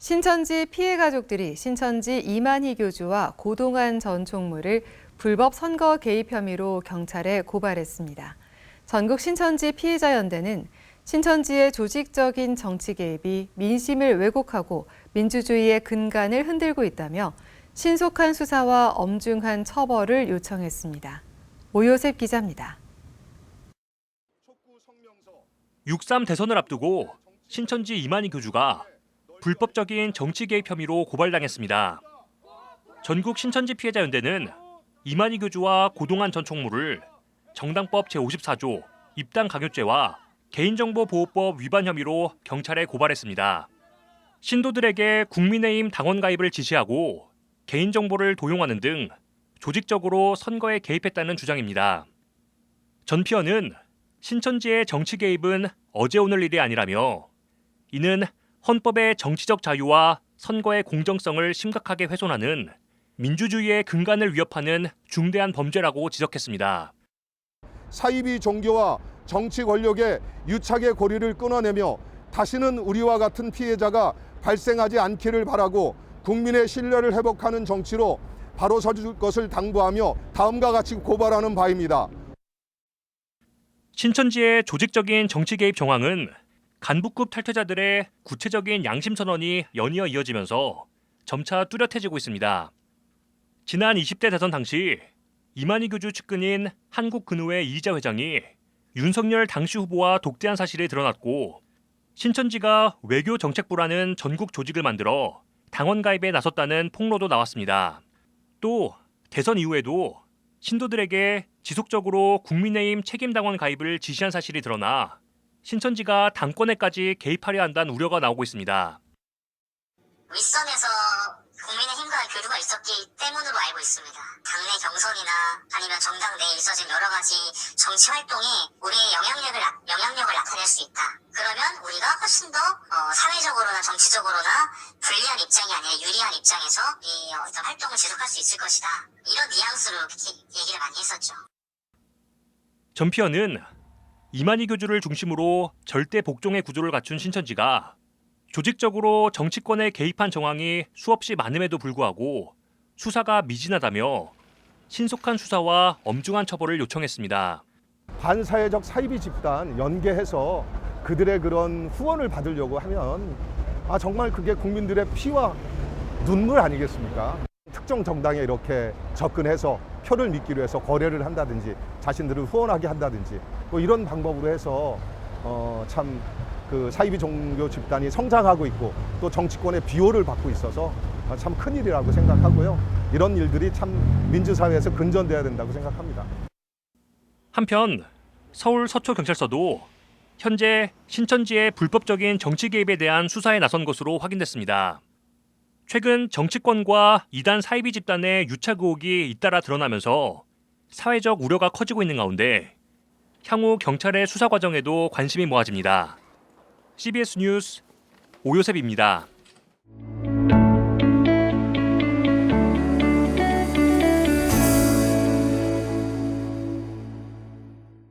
신천지 피해 가족들이 신천지 이만희 교주와 고동환 전 총무를 불법 선거 개입 혐의로 경찰에 고발했습니다. 전국 신천지 피해자연대는 신천지의 조직적인 정치 개입이 민심을 왜곡하고 민주주의의 근간을 흔들고 있다며 신속한 수사와 엄중한 처벌을 요청했습니다. 오요셉 기자입니다. 6.3 대선을 앞두고 신천지 이만희 교주가 불법적인 정치 개입 혐의로 고발당했습니다. 전국 신천지 피해자연대는 이만희 교주와 고동환 전 총무를 정당법 제54조 입당 강요죄와 개인정보보호법 위반 혐의로 경찰에 고발했습니다. 신도들에게 국민의힘 당원 가입을 지시하고 개인정보를 도용하는 등 조직적으로 선거에 개입했다는 주장입니다. 전 피어는 신천지의 정치 개입은 어제 오늘 일이 아니라며 이는 헌법의 정치적 자유와 선거의 공정성을 심각하게 훼손하는 민주주의의 근간을 위협하는 중대한 범죄라고 지적했습니다. 사이비 종교와 정치 권력의 유착의 고리를 끊어내며 다시는 우리와 같은 피해자가 발생하지 않기를 바라고 국민의 신뢰를 회복하는 정치로 바로 서줄 것을 당부하며 다음과 같이 고발하는 바입니다. 신천지의 조직적인 정치 개입 정황은 간부급 탈퇴자들의 구체적인 양심 선언이 연이어 이어지면서 점차 뚜렷해지고 있습니다. 지난 20대 대선 당시 이만희 교주 측근인 한국근의회 이희자 회장이 윤석열 당시 후보와 독대한 사실이 드러났고 신천지가 외교정책부라는 전국 조직을 만들어 당원 가입에 나섰다는 폭로도 나왔습니다. 또 대선 이후에도 신도들에게 지속적으로 국민의힘 책임당원 가입을 지시한 사실이 드러나 신천지가 당권에까지 개입하려 한다는 우려가 나오고 있습니다. 윗선에서 국민의힘과의 교류가 있었기 때문으로 알고 있습니다. 당내 경선이나 아니면 정당 내에 있어진 여러 가지 정치 활동이 우리의 영향력을 나타낼 수 있다. 그러면 우리가 훨씬 더 사회적으로나 정치적으로나 불리한 입장이 아니라 유리한 입장에서 이 어떤 활동을 지속할 수 있을 것이다. 이런 뉘앙스로 얘기를 많이 했었죠. 전 피어는 이만희 교주를 중심으로 절대 복종의 구조를 갖춘 신천지가 조직적으로 정치권에 개입한 정황이 수없이 많음에도 불구하고 수사가 미진하다며 신속한 수사와 엄중한 처벌을 요청했습니다. 반사회적 사이비 집단 연계해서 그들의 그런 후원을 받으려고 하면 정말 그게 국민들의 피와 눈물 아니겠습니까? 특정 정당에 이렇게 접근해서 표를 믿기로 해서 거래를 한다든지 자신들을 후원하게 한다든지 뭐 이런 방법으로 해서 참 그 사이비 종교 집단이 성장하고 있고 또 정치권의 비호를 받고 있어서 참 큰일이라고 생각하고요. 이런 일들이 참 민주사회에서 근전돼야 된다고 생각합니다. 한편 서울 서초경찰서도 현재 신천지의 불법적인 정치 개입에 대한 수사에 나선 것으로 확인됐습니다. 최근 정치권과 이단 사이비 집단의 유착 의혹이 잇따라 드러나면서 사회적 우려가 커지고 있는 가운데 향후 경찰의 수사 과정에도 관심이 모아집니다. CBS 뉴스 오요셉입니다.